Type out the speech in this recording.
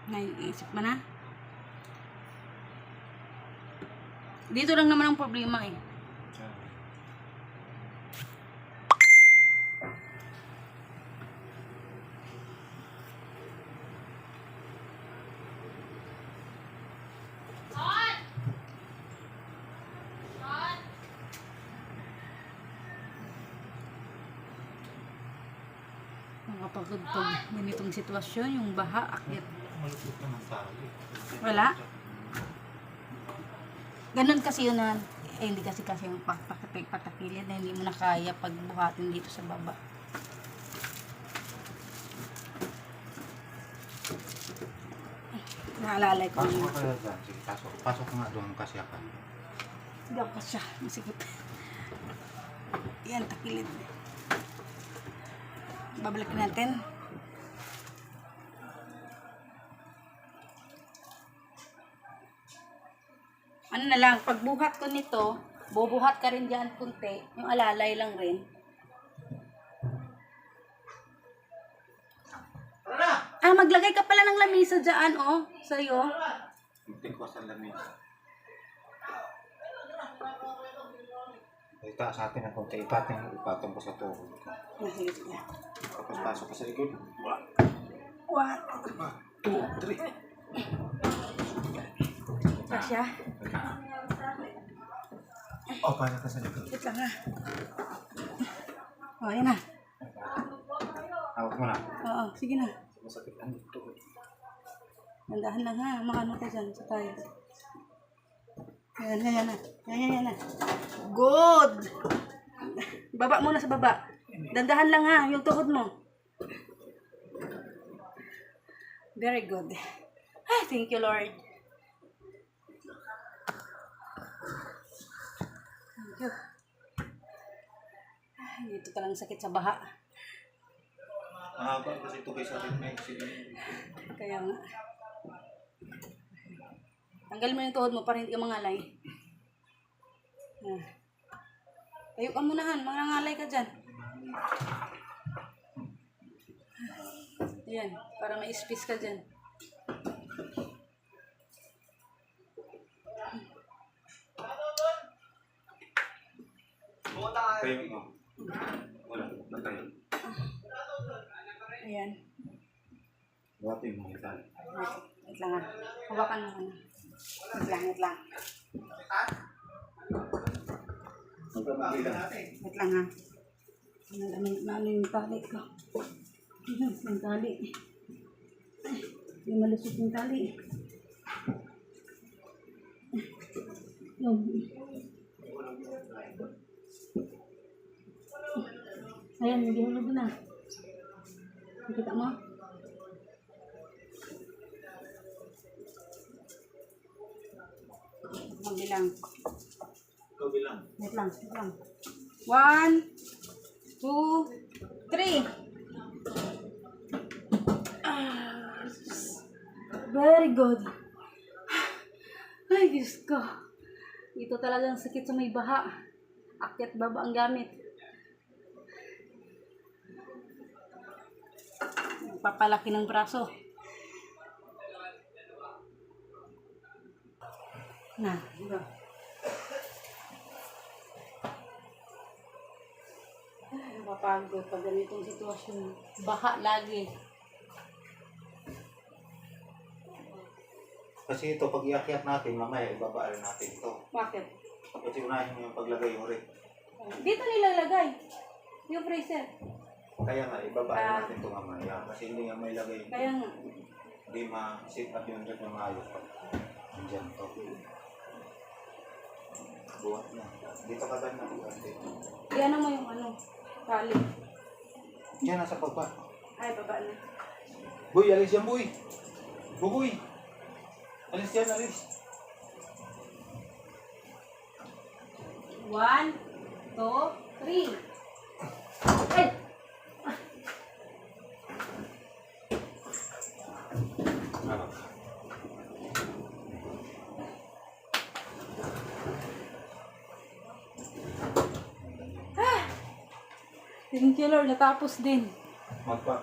Naiisip mo na? Dito lang naman ang problema eh. Nakapagod pag ganitong sitwasyon, yung baha, akyat. Malupit naman tayo. Wala? Ganun kasi yun na, hindi kasi yung patakilid na hindi mo na kaya pagbuhatin dito sa baba. Naalalay ko Pasok yun. ka kaya dyan. Sige, pasok. Pasok ka nga doon kasi ako. Hindi ako siya, masikip. Yan, takilid. Babalikin natin. Ano na lang, pagbuhat ko nito, bubuhat ka rin dyan kunti. Yung alalay lang rin. Maglagay ka pala ng lamisa dyan, oh. Sa'yo. Hindi ko sa lamig. Ita sa atin ang konti. Ipatong ko sa tuhod ko. Tapos pasok ka sa likod. 1, 2, 3. Kasya. Pasok ka sa likod. Wait lang ha. Oh, yan na. Hawak mo na. Oo, sige na. Masakit ang tuhod. Nandahan lang ha. Makano ka dyan sa tayo. Yan na. Good! Baba muna sa baba. Dandahan lang ha, yung tuhod mo. Very good. Ay, thank you, Lord. Thank you. Ay, dito ka lang sakit sa baha. Mahaba kasi ito kayo sa atin. Kaya nga. Tanggalin mo yung tuhod mo para hindi ka mangalay. Tayo ka munahan, mangangalay ka dyan. Ayan, para may space ka dyan. Tayo mo. Wala, natayo. Ayan. Buhatin mo ito. Wait lang ha. Hawakan mo na. Wait lang. Wait lang ha. Ano yung tali ko? Yung tali. Yung malusot yung tali. Ayan, hindi hulog na. Kita mo? Magbilang. Ikaw bilang. Wait lang. 1, 2, 3. Very good. Ay, Diyos ko. Ito talagang sakit sa may baha. Akyat baba ang gamit. Papalaki ng braso. Na, diba? Napapagod pag ganitong sitwasyon. Baha lagi. Kasi ito, pag iakyat natin, mamaya ibabaan natin ito. Bakit? Kasi unahin mo yung paglagay mo rin. Dito nilalagay. Yung freezer. Kaya nga, ibabaan natin ito mamaya. Kasi hindi nga may lagay. Kaya nga. Hindi ma-sit up yung rin ng ayos pa. Diyan to. Buhat na. Dito ka ba na buhat dito? Iyan mo yung tali. Diyan, nasa baba. Ay, baba na. Boy, alis yan, boy. Buboy. Alis yan, alis. 1, 2, 3. Ay! Thank you, Lord. Natapos din. Magpa